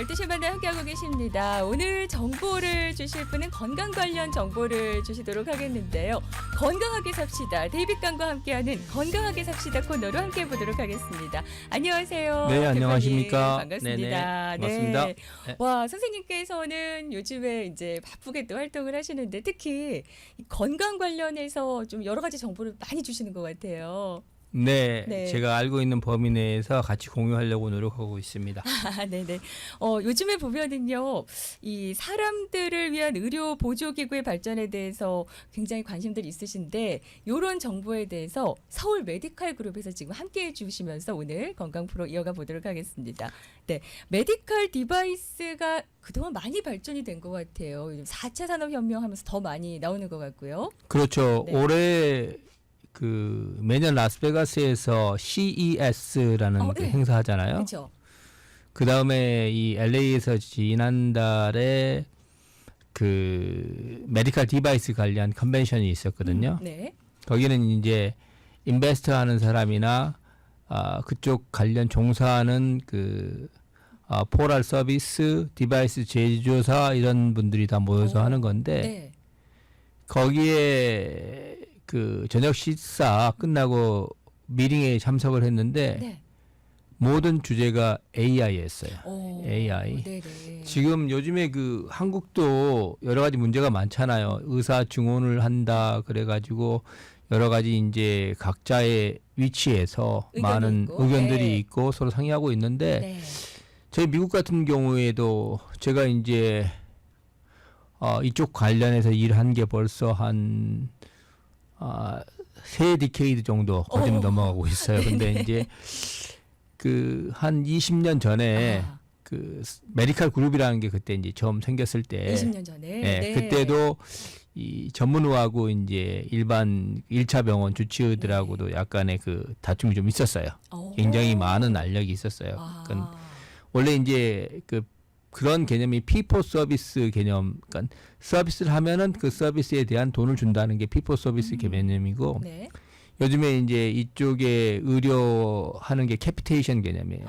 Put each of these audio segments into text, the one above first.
12시 만에 함께하고 계십니다. 오늘 정보를 주실 분은 건강 관련 정보를 주시도록 하겠는데요. 건강하게 삽시다. 데이빗강과 함께하는 건강하게 삽시다 코너로 함께해 보도록 하겠습니다. 안녕하세요. 네, 안녕하십니까. 반갑습니다. 네네, 반갑습니다. 네. 네. 와, 선생님께서는 요즘에 이제 바쁘게 또 활동을 하시는데 특히 이 건강 관련해서 좀 여러 가지 정보를 많이 주시는 것 같아요. 네, 네. 제가 알고 있는 범위 내에서 같이 공유하려고 노력하고 있습니다. 아, 네네. 요즘에 보면은요, 이 사람들을 위한 의료 보조기구의 발전에 대해서 굉장히 관심들이 있으신데, 요런 정보에 대해서 서울 메디칼 그룹에서 지금 함께 해주시면서 오늘 건강 프로 이어가 보도록 하겠습니다. 네. 메디칼 디바이스가 그동안 많이 발전이 된 것 같아요. 요즘 4차 산업혁명 하면서 더 많이 나오는 것 같고요. 그렇죠. 네. 올해 매년 라스베가스에서 CES라는 네. 행사 하잖아요. 그렇죠. 그 다음에 이 LA에서 지난달에 메디컬 디바이스 관련 컨벤션이 있었거든요. 네. 거기는 이제 인베스터 하는 사람이나 그쪽 관련 종사하는 포랄 서비스, 디바이스 제조사 이런 분들이 다 모여서 하는 건데 네. 거기에 저녁 식사 끝나고 미팅에 참석을 했는데 네. 모든 주제가 AI였어요. 오, AI. 네네. 지금 요즘에 한국도 여러 가지 문제가 많잖아요. 의사 증언을 한다 그래가지고 여러 가지 이제 각자의 위치에서 의견이 많은 있고. 의견들이 네. 있고 서로 상의하고 있는데 네. 저희 미국 같은 경우에도 제가 이제 이쪽 관련해서 일한 게 벌써 한 3디케이드 정도 거진 넘어가고 있어요. 근데 이제 한 20년 전에 메디칼 그룹이라는 게 그때 이제 처음 생겼을 때 20년 전에. 네, 네. 그때도 이 전문의하고 이제 일반 1차 병원 주치의들하고도 약간의 다툼이 좀 있었어요. 오. 굉장히 많은 알력이 있었어요. 아. 그러니까 원래 이제 그런 개념이 피포 서비스 개념, 그러니까 서비스를 하면은 그 서비스에 대한 돈을 준다는 게 피포 서비스 개념이고 네. 요즘에 이제 이쪽에 의료하는 게 캐피테이션 개념이에요.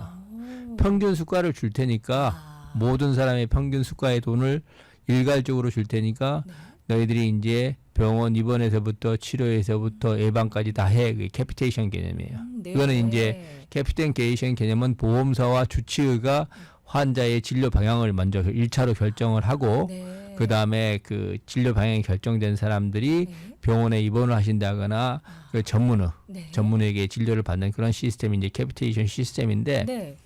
오. 평균 수가를 줄 테니까 모든 사람의 평균 수가의 돈을 일괄적으로 줄 테니까 네. 너희들이 이제 병원 입원에서부터 치료에서부터 예방까지 다 해. 그게 캐피테이션 개념이에요. 네. 이거는 이제 캐피테이션 개념은 보험사와 주치의가 환자의 진료 방향을 먼저 1차로 결정을 하고 네. 그다음에 진료 방향이 결정된 사람들이 네. 병원에 입원을 하신다거나 네. 전문의에게 진료를 받는 그런 시스템이 이제 캐피테이션 시스템인데 네.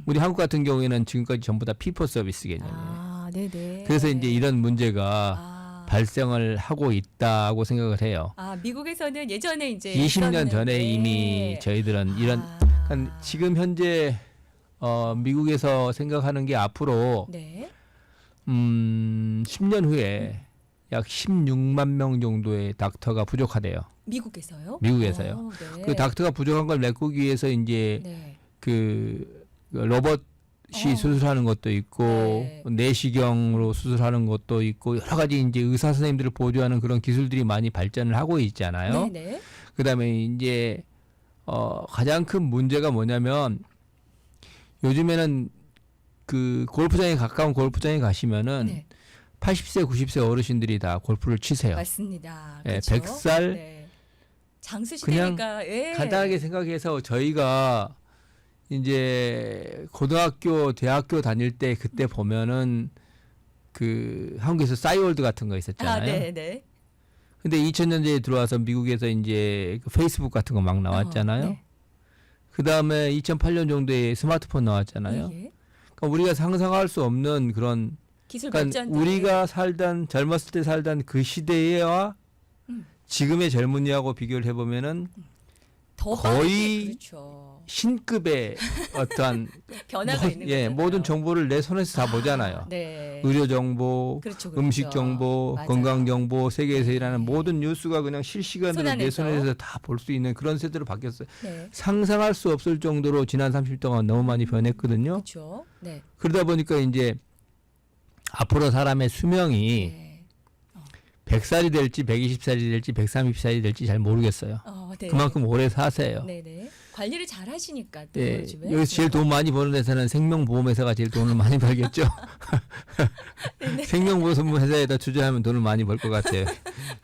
우리 한국 같은 경우에는 지금까지 전부 다 피포 서비스 개념이에요. 아, 네네. 그래서 이제 이런 문제가 발생을 하고 있다고 생각을 해요. 미국에서는 예전에 이제 20년 전에 있었는데. 이미 저희들은 그러니까 지금 현재 미국에서 생각하는 게 앞으로 네. 10년 후에 약 16만 명 정도의 닥터가 부족하대요. 미국에서요? 미국에서요. 네. 그 닥터가 부족한 걸 메꾸기 위해서 이제 네. 로봇이 수술하는 것도 있고 네. 내시경으로 수술하는 것도 있고 여러 가지 이제 의사 선생님들을 보조하는 그런 기술들이 많이 발전을 하고 있잖아요. 네네. 그다음에 이제 가장 큰 문제가 뭐냐면 요즘에는 골프장에 가까운 골프장에 가시면은 네. 80세, 90세 어르신들이 다 골프를 치세요. 맞습니다. 예, 그렇죠? 100살 네. 장수 그냥 시대니까. 예. 간단하게 생각해서 저희가 이제 고등학교, 대학교 다닐 때 그때 보면은 한국에서 싸이월드 같은 거 있었잖아요. 네네. 근데 2000년대에 들어와서 미국에서 이제 페이스북 같은 거 막 나왔잖아요. 네. 그 다음에 2008년 정도에 스마트폰 나왔잖아요. 예. 그러니까 우리가 상상할 수 없는 그런 기술 그러니까 발전. 우리가 젊었을 때 살던 그 시대와 지금의 젊은이하고 비교를 해보면은 더 거의 빠르게, 그렇죠. 신급의 어떠한 변화가 있는 거잖아요. 모든 정보를 내 손에서 다 보잖아요. 네. 의료 정보, 그렇죠, 그렇죠. 음식 정보, 맞아요. 건강 정보, 세계에서 네. 일하는 모든 뉴스가 그냥 실시간으로 내 손안에서. 손에서 다 볼 수 있는 그런 세대로 바뀌었어요. 네. 상상할 수 없을 정도로 지난 30년 동안 너무 많이 변했거든요. 그렇죠. 네. 그러다 보니까 이제 앞으로 사람의 수명이 네. 100살이 될지 120살이 될지 130살이 될지 잘 모르겠어요. 네. 그만큼 오래 사세요. 네네. 관리를 잘 하시니까 또 예, 요즘에. 여기서 제일 돈 많이 버는 회사는 생명보험회사가 제일 돈을 많이 벌겠죠. 생명보험 회사에다 투자하면 돈을 많이 벌 것 같아요.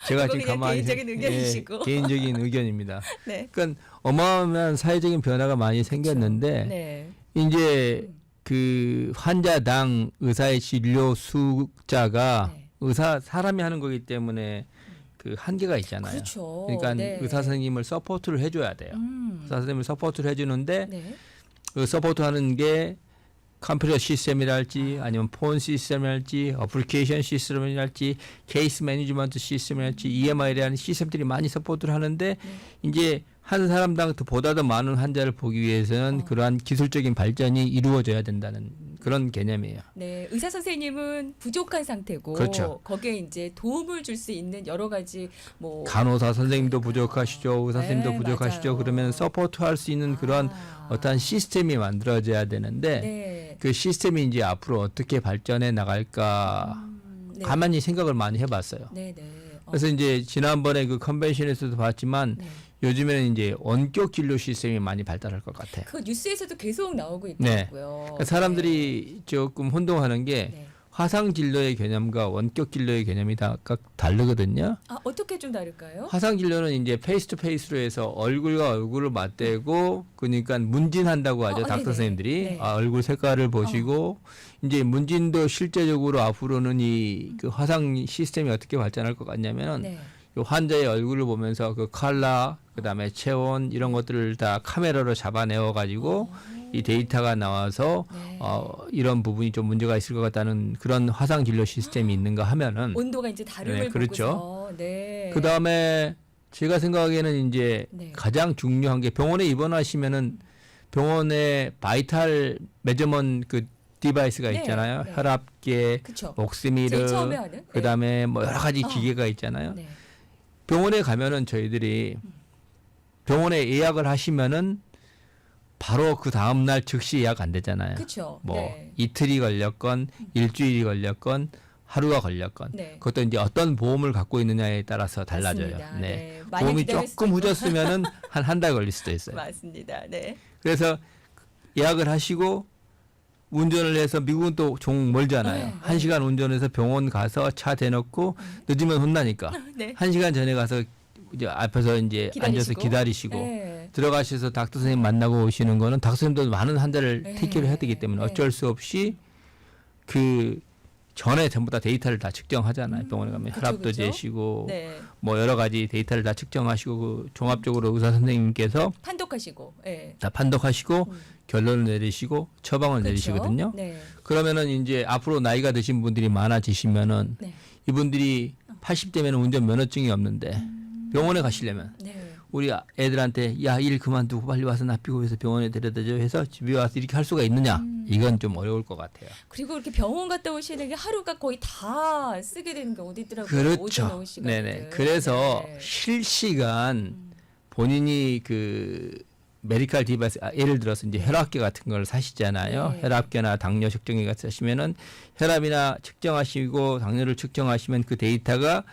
제가 그거 지금 그냥 가만히 개인적인 의견이시고. 개인적인 의견입니다. 네. 그러니까 어마어마한 사회적인 변화가 많이 생겼는데 네. 이제 그 환자당 의사의 진료 숫자가 네. 사람이 하는 거기 때문에 그 한계가 있잖아요. 그렇죠. 그러니까 네. 의사 선생님을 서포트를 해줘야 돼요. 의사 선생님을 서포트를 해주는데 네. 그 서포트하는 게 컴퓨터 시스템이랄지 아니면 폰 시스템이랄지 어플리케이션 시스템이랄지 케이스 매니지먼트 시스템이랄지 EMI라는 시스템들이 많이 서포트를 하는데 이제 한 사람당 보다 더 많은 환자를 보기 위해서는 그러한 기술적인 발전이 이루어져야 된다는 그런 개념이에요. 네, 의사 선생님은 부족한 상태고 그렇죠. 거기에 이제 도움을 줄 수 있는 여러 가지 뭐 간호사 선생님도 부족하시죠. 의사 선생님도 네, 부족하시죠. 맞아요. 그러면 서포트할 수 있는 그런 어떠한 시스템이 만들어져야 되는데 네. 그 시스템이 이제 앞으로 어떻게 발전해 나갈까 네. 가만히 생각을 많이 해봤어요. 네, 네. 그래서 이제 지난번에 그 컨벤션에서도 봤지만 네. 요즘에는 이제 원격 진료 시스템이 많이 발달할 것 같아요. 그 뉴스에서도 계속 나오고 네. 있더라고요. 그러니까 사람들이 조금 혼동하는 게 네. 화상 진료의 개념과 원격 진료의 개념이 다 다르거든요. 아, 어떻게 좀 다를까요? 화상 진료는 이제 페이스 투 페이스로 해서 얼굴과 얼굴을 맞대고 그러니까 문진한다고 하죠. 닥터 네네. 선생님들이 네. 얼굴 색깔을 보시고 이제 문진도 실제적으로 앞으로는 이 그 화상 시스템이 어떻게 발전할 것 같냐면은 네. 그 환자의 얼굴을 보면서 그 컬러 그다음에 체온 이런 것들을 다 카메라로 잡아내어 가지고 이 데이터가 나와서 네. 이런 부분이 좀 문제가 있을 것 같다는 그런 화상 진료 시스템이 있는가 하면은 온도가 이제 다름을 네, 그렇죠. 보고서 네. 그다음에 제가 생각하기에는 이제 네. 가장 중요한 게 병원에 입원하시면은 병원에 바이탈 메저먼 그 디바이스가 네, 있잖아요. 네. 혈압계, 그쵸. 옥시미터, 제일 처음에 하는. 그다음에 뭐 여러 가지 어. 기계가 있잖아요. 네. 병원에 가면은 저희들이 병원에 예약을 하시면은 바로 그 다음 날 즉시 예약 안 되잖아요. 그렇죠. 뭐 네. 이틀이 걸렸건 일주일이 걸렸건 하루가 걸렸건 네. 그것도 이제 어떤 보험을 갖고 있느냐에 따라서 달라져요. 맞습니다. 네. 네. 많이 보험이 기다릴 수도 조금 있고. 후졌으면은 한 달 걸릴 수도 있어요. 맞습니다. 네. 그래서 예약을 하시고 운전을 해서 미국은 또 종 멀잖아요. 네, 한 시간 운전해서 병원 가서 차 대놓고 늦으면 혼나니까 네. 한 시간 전에 가서 이제 앞에서 이제 앉아서 기다리시고 네. 들어가셔서 닥터 선생님 만나고 오시는 거는 닥터 선생님도 많은 환자를 네. 택기를 해야 되기 때문에 네. 어쩔 수 없이 그 전에 전부 다 데이터를 다 측정하잖아요. 병원에 가면 그쵸, 혈압도 그쵸. 재시고 네. 뭐 여러 가지 데이터를 다 측정하시고 그 종합적으로 의사 선생님께서 판독하시고. 네. 다 판독하시고 결론을 내리시고 처방을 그렇죠? 내리시거든요. 네. 그러면은 이제 앞으로 나이가 드신 분들이 많아지시면은 네. 이분들이 80대면 운전 면허증이 없는데 병원에 가시려면 네. 우리 애들한테 야 일 그만두고 빨리 와서 납비고 해서 병원에 데려다줘 해서 집에 와서 이렇게 할 수가 있느냐 이건 좀 어려울 것 같아요. 그리고 이렇게 병원 갔다 오시는 게 하루가 거의 다 쓰게 되는 경우도 있더라고요. 그렇죠. 오전 오후 시간들. 네네. 그래서 네. 실시간 본인이 그 메디컬 디바이스 예를 들어서 이제 혈압계 같은 걸 사시잖아요. 네. 혈압계나 당뇨 측정기 같은 거 사시면은 혈압이나 측정하시고 당뇨를 측정하시면 그 데이터가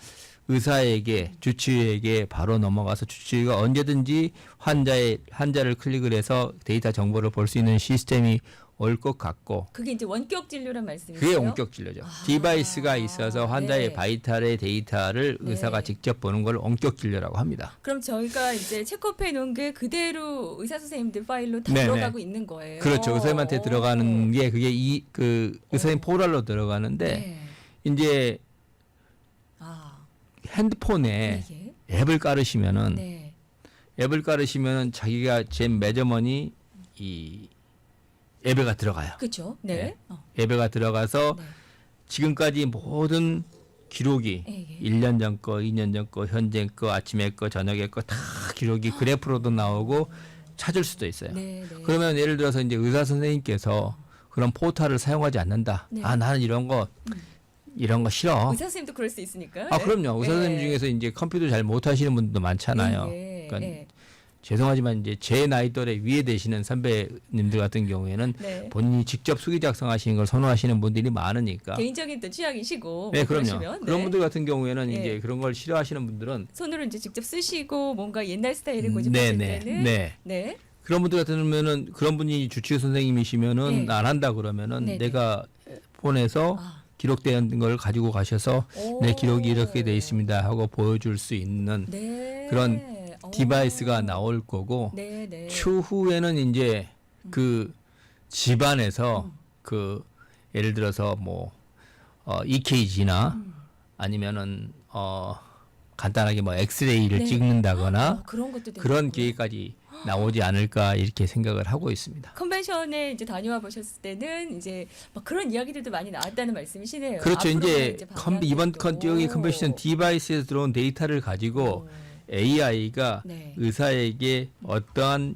의사에게 주치의에게 바로 넘어가서 주치의가 언제든지 환자를 클릭을 해서 데이터 정보를 볼 수 있는 시스템이 올 것 같고 그게 이제 원격 진료란 말씀이세요? 그게 원격 진료죠. 디바이스가 있어서 환자의 네. 바이탈의 데이터를 네. 의사가 직접 보는 걸 원격 진료라고 합니다. 그럼 저희가 이제 체크업해 놓은 게 그대로 의사 선생님들 파일로 다 네네. 들어가고 있는 거예요. 그렇죠. 의사님한테 들어가는 게 그게 그 의사님 포털로 들어가는데 네. 이제 아, 핸드폰에 이게 앱을 깔으시면은 네. 앱을 깔으시면은 자기가 잰 매저먼이 이 앱에가 들어가요. 그렇죠. 네. 네. 앱에가 들어가서 네. 지금까지 모든 기록이 예, 예. 1년 전 거, 2년 전 거, 현재 거, 아침에 거, 저녁에 거 다 기록이 그래프로도 나오고 찾을 수도 있어요. 네, 네. 그러면 예를 들어서 이제 의사 선생님께서 그런 포털을 사용하지 않는다. 네. 아, 나는 이런 거 싫어. 의사 선생님도 그럴 수 있으니까. 아, 그럼요. 의사 선생님 중에서 이제 컴퓨터 잘 못하시는 분들도 많잖아요. 예, 그러니까 예. 죄송하지만 이제 제 나이 또래 위에 되시는 선배님들 같은 경우에는 네. 본인이 직접 수기 작성하시는 걸 선호하시는 분들이 많으니까. 개인적인 또 취향이시고 네, 뭐 그럼요. 그러시면, 그런 네. 분들 같은 경우에는 네. 이제 그런 걸 싫어하시는 분들은 손으로 이제 직접 쓰시고 뭔가 옛날 스타일을 네, 고집하실 네, 때는 네. 네. 그런 분들 같으면은 그런 분이 주치의 선생님이시면은 네. 안 한다 그러면은 네네. 내가 폰에서 아. 기록된 걸 가지고 가셔서 내 오. 기록이 이렇게 돼 있습니다 하고 보여줄 수 있는 네. 그런 오. 디바이스가 나올 거고 네, 네. 추후에는 이제 그 집안에서 그 예를 들어서 뭐 EKG나 아니면은 간단하게 뭐 엑스레이를 네. 찍는다거나 그런 것도 그런 되는군요. 계획까지 나오지 않을까 이렇게 생각을 하고 있습니다. 컨벤션에 이제 다녀와 보셨을 때는 이제 막 그런 이야기들도 많이 나왔다는 말씀이시네요. 그렇죠. 앞으로의 이제 이번 여기 컨벤션 디바이스에서 들어온 데이터를 가지고 AI가 네. 의사에게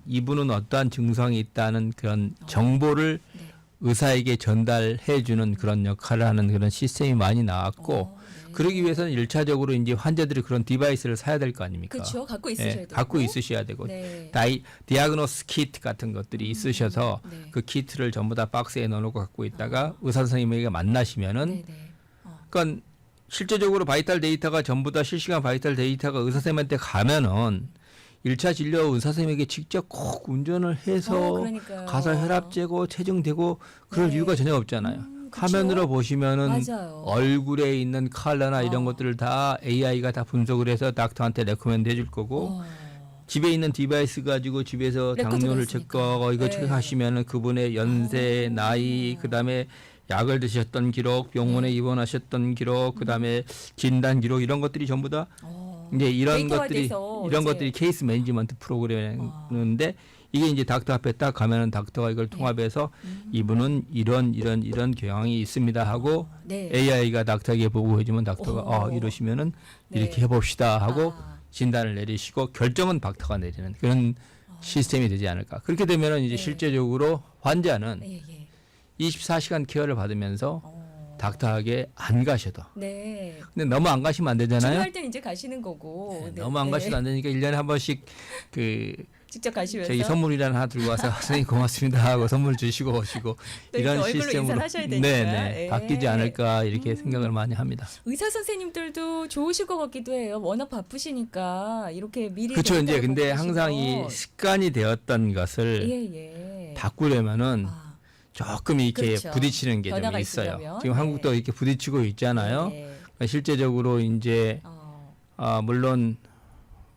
이분은 어떠한 증상이 있다는 그런 정보를 네. 의사에게 전달해 주는 그런 역할을 하는 그런 시스템이 많이 나왔고 네. 그러기 위해서는 1차적으로 이제 환자들이 그런 디바이스를 사야 될 거 아닙니까? 그렇죠. 갖고 있으셔야 되고. 갖고 있으셔야 되고 네. 디아그노스 키트 같은 것들이 있으셔서 네. 그 키트를 전부 다 박스에 넣어놓고 갖고 있다가 의사 선생님에게 만나시면은 네, 네. 그러니까 실제적으로 바이탈 데이터가 전부 다 실시간 바이탈 데이터가 의사 선생님한테 가면은 1차 진료 의사 선생님에게 직접 꼭 운전을 해서 그러니까요. 가서 혈압 재고 체중 되고 그럴 네. 이유가 전혀 없잖아요. 그쵸? 화면으로 보시면은 맞아요. 얼굴에 있는 컬러나 이런 것들을 다 AI가 다 분석을 해서 닥터한테 레코멘드 해줄 거고 집에 있는 디바이스 가지고 집에서 레코드가 당뇨를 있으니까. 체크하고 이거 네. 체크하시면은 그분의 연세, 나이, 그다음에 약을 드셨던 기록, 병원에 입원하셨던 기록, 그다음에 진단 기록 이런 것들이 전부 다 이제 이런 것들이 케이스 매니지먼트 프로그램인데 이게 이제 닥터 앞에 딱 가면은 닥터가 이걸 통합해서 이분은 이런 경향이 있습니다 하고 네. AI가 닥터에게 보고해주면 닥터가 이러시면은 네. 이렇게 해봅시다 하고 아. 진단을 내리시고 결정은 닥터가 내리는 그런 시스템이 되지 않을까. 그렇게 되면은 이제 네. 실제적으로 환자는 예, 예. 24시간 케어를 받으면서 닥터에게 안 가셔도. 네. 근데 너무 안 가시면 안 되잖아요. 필요할 땐 이제 가시는 거고. 네. 너무 안 가셔도 안 되니까 1년에 한 번씩 그 직접 가시면서 저희 선물이라는 하나 들고 와서 선생님 고맙습니다 하고 선물 주시고 오시고 또 이런 이렇게 얼굴로 시스템으로 인사를 하셔야 되니까. 네네 예. 바뀌지 않을까 이렇게 생각을 많이 합니다. 의사 선생님들도 좋으실 것 같기도 해요. 워낙 바쁘시니까 이렇게 미리 그렇죠. 이제 데이터를 근데 보고 항상 계시면. 이 습관이 되었던 것을 예. 바꾸려면은 아, 조금 이렇게 그렇죠. 부딪히는 게 좀 변화가 있어요. 있으려면. 지금 한국도 이렇게 부딪히고 있잖아요. 예. 실제적으로 이제 물론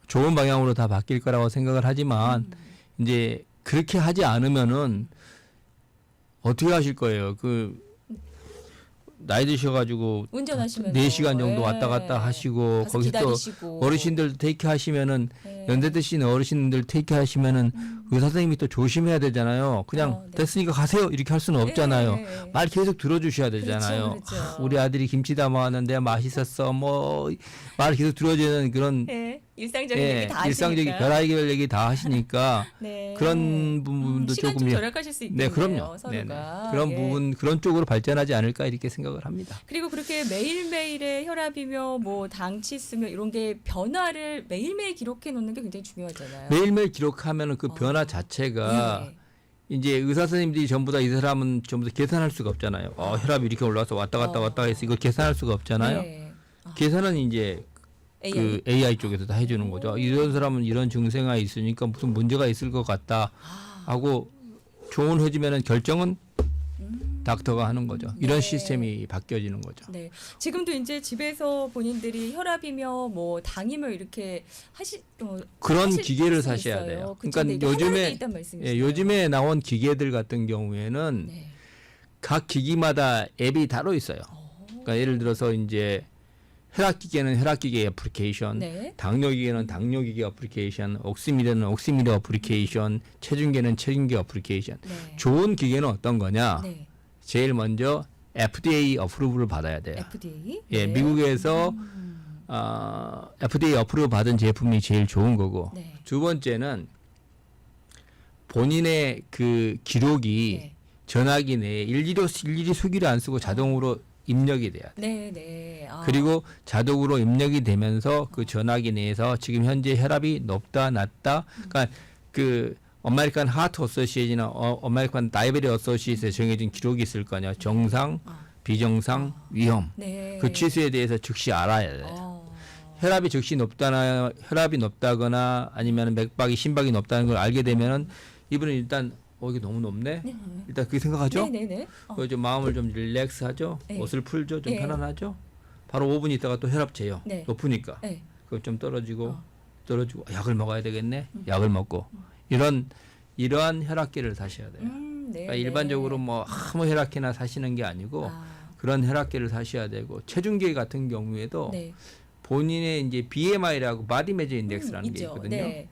좋은 방향으로 다 바뀔 거라고 생각을 하지만 이제 그렇게 하지 않으면은 어떻게 하실 거예요? 나이 드셔가지고 운전하시면서 4시간 정도 예. 왔다 갔다 하시고 가서 거기서 또 기다리시고. 어르신들 테이크 하시면은 예. 연세 드시는 어르신들 테이크 하시면은 의사 선생님이 또 조심해야 되잖아요. 그냥 네. 됐으니까 가세요 이렇게 할 수는 없잖아요. 예. 말 계속 들어주셔야 되잖아요. 그렇죠. 우리 아들이 김치 담아왔는데 맛있었어. 뭐 말 계속 들어주는 그런 예. 일상적인 얘기 다 하시니까. 일상적인 별아이별 얘기 다 하시니까 네. 그런 부분도 시간 조금 좀 절약하실 수 있겠네요. 네, 그럼요. 서로가. 네네. 그런 예. 부분 그런 쪽으로 발전하지 않을까 이렇게 생각을 합니다. 그리고 그렇게 매일매일의 혈압이며 뭐 당치수며 이런 게 변화를 매일매일 기록해 놓는 게 굉장히 중요하잖아요. 매일매일 기록하면은 그 변화 자체가 예. 이제 의사 선생님들이 전부 다 이 사람은 전부 다 계산할 수가 없잖아요. 혈압이 이렇게 올라와서 왔다 갔다 해서 이거 계산할 수가 없잖아요. 네. 계산은 이제 AI. 그 AI 쪽에서 다 해주는 거죠. 이런 사람은 이런 증세가 있으니까 무슨 문제가 있을 것 같다 하고 조언해주면은 결정은 닥터가 하는 거죠. 이런 네. 시스템이 바뀌어지는 거죠. 네. 지금도 이제 집에서 본인들이 혈압이며 뭐 당이며 이렇게 그런 하실 기계를 수 사셔야 있어요. 돼요. 그쵸? 그러니까 근데 이게 하나로 돼 요즘에 있단 말씀이시죠? 요즘에 나온 기계들 같은 경우에는 네. 각 기기마다 앱이 따로 있어요. 그러니까 예를 들어서 이제 혈압기계는 혈압기계 애플리케이션, 네. 당뇨기계는 당뇨기계 애플리케이션, 옥시미터는 옥시미터 애플리케이션, 체중계는 체중계 애플리케이션. 네. 좋은 기계는 어떤 거냐? 네. 제일 먼저 FDA 어프로브를 받아야 돼요. FDA. 예, 네. 미국에서 FDA 어프로브 받은 제품이 제일 좋은 거고. 네. 두 번째는 본인의 그 기록이 네. 전화기 내에 일일이 수기를 안 쓰고 자동으로 입력이 돼야 돼. 네, 네. 그리고 자동으로 입력이 되면서 그 전화기 내에서 지금 현재 혈압이 높다 낮다. 그러니까 그 아메리칸 하트 어소시에이션이나 아메리칸 다이베리 어소시에이션에 정해진 기록이 있을 거 아니야. 정상, 비정상, 위험. 네. 그 치수에 대해서 즉시 알아야 돼. 혈압이 즉시 높다거나 아니면 맥박이 심박이 높다는 걸 알게 되면은 이분은 일단 이게 너무 높네. 일단 그렇게 생각하죠. 네네네. 좀 마음을 좀 릴렉스하죠. 네. 옷을 풀죠. 좀 네. 편안하죠. 바로 5분 있다가 또 혈압 재요. 네. 높으니까. 네. 그럼 좀 떨어지고 어. 약을 먹어야 되겠네. 약을 먹고 이러한 혈압계를 사셔야 돼요. 네. 그러니까 일반적으로 뭐 아무 혈압계나 사시는 게 아니고 그런 혈압계를 사셔야 되고 체중계 같은 경우에도 네. 본인의 이제 BMI라고 바디 메저 인덱스라는 게 있죠. 있거든요. 네.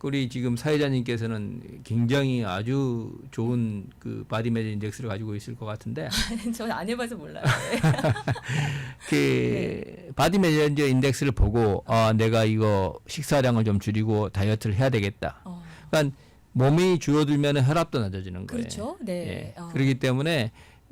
우리 지금 사회자님께서는 굉장히 아주 좋은 그 바디 메저 인덱스를 가지고 있을 것 같은데 저는 안 해봐서 몰라요. 그 바디 메저 인덱스를 보고 내가 이거 식사량을 좀 줄이고 다이어트를 해야 되겠다. 그러니까 몸이 줄어들면 혈압도 낮아지는 거예요. 그렇죠. 네. 예. 그렇기 때문에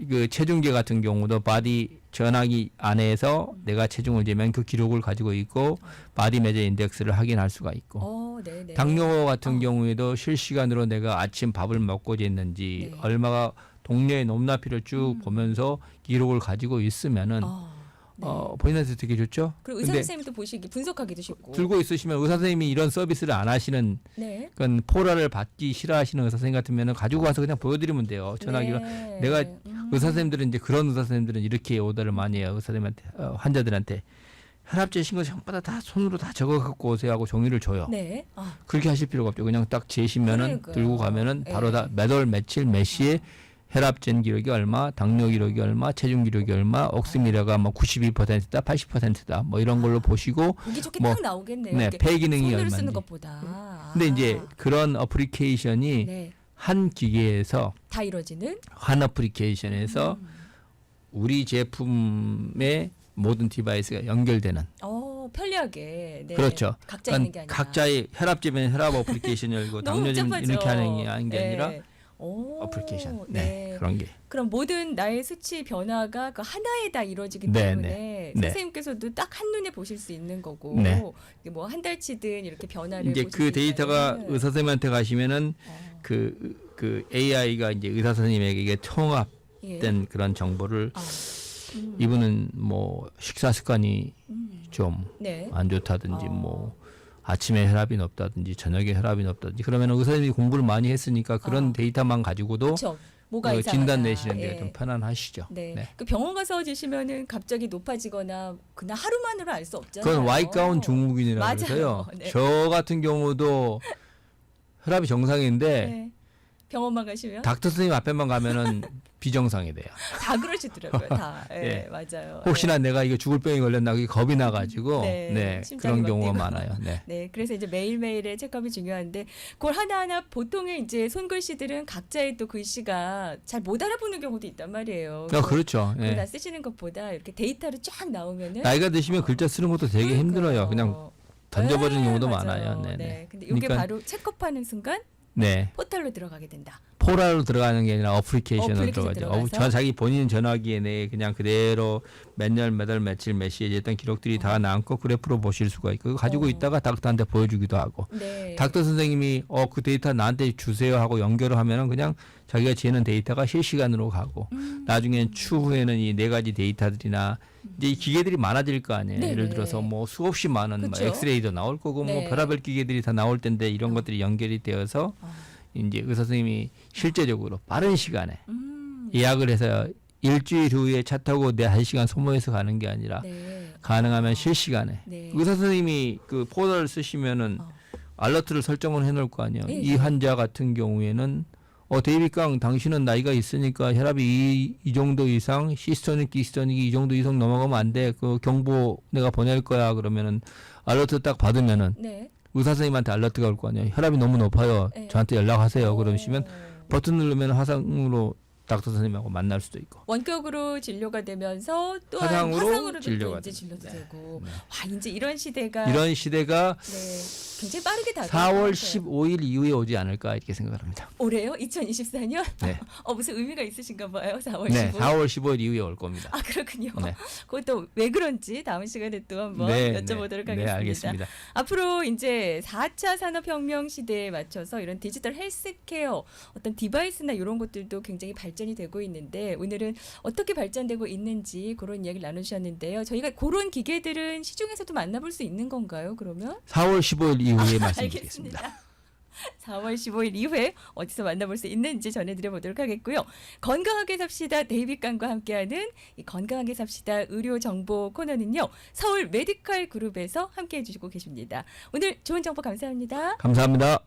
그 체중계 같은 경우도 바디 전화기 안에서 내가 체중을 재면 그 기록을 가지고 있고 바디 메저 인덱스를 확인할 수가 있고 네네. 당뇨 같은 경우에도 실시간으로 내가 아침 밥을 먹고 잤는지 네. 얼마가 동료의 높낮이를 쭉 보면서 기록을 가지고 있으면은 네. 본인한테 되게 좋죠. 그리고 의사 선생님도 보시기 분석하기도 쉽고. 들고 있으시면 의사 선생님이 이런 서비스를 안 하시는 네. 그건 포라를 받기 싫어하시는 의사 선생님 같으면은 가지고 가서 그냥 보여드리면 돼요. 전화기로 네. 내가 의사 선생님들은 이제 그런 의사 선생님들은 이렇게 오더를 많이 해요. 의사 선생님한테 환자들한테 혈압 재신 거 전부 다 손으로 다 적어 갖고 오세요 하고 종이를 줘요. 네. 그렇게 하실 필요가 없죠. 그냥 딱 재시면은 그러니까요. 들고 가면은 바로 네. 다 몇 월 며칠 몇 시에 혈압 잰 기록이 얼마, 당뇨 기록이 얼마, 체중 기록이 얼마, 옥스미러가 뭐 92%다, 80%다, 뭐 이런 걸로 보시고 보기 좋게 뭐, 딱 나오겠네요. 네, 이렇게 폐 기능이 손으로 얼마인지. 쓰는 것보다. 근데 이제 그런 어플리케이션이 네. 한 기계에서 다 이루어지는. 한 어플리케이션에서 우리 제품의 모든 디바이스가 연결되는. 편리하게. 네. 그렇죠. 각자 있는 게 아니라. 각자의 혈압 재면 혈압 어플리케이션 열고 너무 당뇨 재면 복잡하죠. 이렇게 하는 게 아니라 네. 어플리케이션. 네. 네. 그런 게. 그럼 모든 나의 수치 변화가 그 하나에 다 이루어지기 네, 때문에 네. 선생님께서도 딱 한눈에 보실 수 있는 거고 네. 뭐 한 달치든 이렇게 변화를 이제 보실 그 수 데이터가 있다면은 의사 선생님한테 가시면은 그 AI가 이제 의사 선생님에게 이게 통합된 예. 그런 정보를 이분은 뭐 식사 습관이 좀 안 네. 좋다든지 뭐 아침에 혈압이 높다든지 저녁에 혈압이 높다든지 그러면 의사 선생님이 공부를 많이 했으니까 그런 데이터만 가지고도 그렇죠. 뭐가 이상하다. 진단 내시는 데 예. 좀 편안하시죠. 네. 네. 그 병원 가서 재시면은 갑자기 높아지거나 그냥 하루만으로 알 수 없잖아요. 그건 Y가운 중국인이라고 맞아요. 그래서요. 네. 저 같은 경우도 혈압이 정상인데 네. 병원만 가시면 닥터 선생님 앞에만 가면은 비정상이 돼요. 다 그러시더라고요. 다. 네, 예. 맞아요. 혹시나 내가 이거 죽을 병이 걸렸나 그게 겁이 나가지고 네, 네, 심장이 그런 막 경우가 뛰고. 많아요. 네. 네, 그래서 이제 매일매일의 체크업이 중요한데 그걸 하나하나 보통의 이제 손글씨들은 각자의 또 글씨가 잘 못 알아보는 경우도 있단 말이에요. 그렇죠. 그거 예. 다 쓰시는 것보다 이렇게 데이터로 쫙 나오면은 나이가 드시면 글자 쓰는 것도 되게 힘들어요. 그냥 던져버리는 네, 경우도 맞아요. 많아요. 네, 네. 네. 근데 이게 그러니까- 바로 체크업하는 순간 네. 포털로 들어가게 된다. 포라로 들어가는 게 아니라 어플리케이션으로 어플리케이션 들어가죠. 들어가서? 자기 본인 전화기에 내 그냥 그대로 몇 년, 몇 월, 며칠, 몇 시에 했던 기록들이 다 남고 그래프로 보실 수가 있고 그거 가지고 있다가 닥터한테 보여주기도 하고 네. 닥터 선생님이 그 데이터 나한테 주세요 하고 연결을 하면은 그냥 자기가 재는 데이터가 실시간으로 가고 나중에 추후에는 이 네 가지 데이터들이나 이제 이 기계들이 많아질 거 아니에요. 네네. 예를 들어서 뭐 수없이 많은 뭐 그쵸. 엑스레이도 나올 거고 네. 뭐 별의별 기계들이 다 나올 텐데 이런 것들이 연결이 되어서 이제 의사 선생님이 실제적으로 빠른 시간에 예약을 해서 일주일 후에 차 타고 내 1시간 소모해서 가는 게 아니라 네. 가능하면 실시간에 네. 의사 선생님이 그 포털을 쓰시면은 알러트를 설정을 해놓을 거 아니에요. 예, 이 예. 환자 같은 경우에는 데이비깡 당신은 나이가 있으니까 혈압이 이 정도 이상 시스토닉 디스토닉이 이 정도 이상 넘어가면 안 돼. 그 경보 내가 보낼 거야. 그러면은 알러트 딱 받으면은 네. 의사 선생님한테 알러트가 올 거 아니에요. 혈압이 너무 높아요. 네. 저한테 연락하세요. 그러시면 어. 버튼 누르면 화상으로 닥터 선생님하고 만날 수도 있고. 원격으로 진료가 되면서 또한 화상으로 화상으로도 진료가 이제 됩니다. 진료도 네. 되고 네. 와 이제 이런 시대가 이런 시대가 네, 굉장히 빠르게 다가오고 4월 있어요. 15일 이후에 오지 않을까 이렇게 생각을 합니다. 올해요? 2024년? 네. 무슨 의미가 있으신가 봐요. 4월 네, 15일. 4월 15일 이후에 올 겁니다. 아 그렇군요. 네. 그것도 왜 그런지 다음 시간에 또 한번 여쭤보도록 하겠습니다. 네, 알겠습니다. 앞으로 이제 4차 산업혁명 시대에 맞춰서 이런 디지털 헬스케어 어떤 디바이스나 이런 것들도 굉장히 발전이 되고 있는데 오늘은 어떻게 발전되고 있는지 그런 이야기를 나누셨는데요. 저희가 그런 기계들은 시중에서도 만나볼 수 있는 건가요? 그러면? 4월 15일 이후에 말씀드리겠습니다. 알겠습니다. 4월 15일 이후에 어디서 만나볼 수 있는지 전해드려보도록 하겠고요. 건강하게 삽시다 데이빗 강과 함께하는 이 건강하게 삽시다 의료 정보 코너는요. 서울 메디칼 그룹에서 함께해 주시고 계십니다. 오늘 좋은 정보 감사합니다. 감사합니다.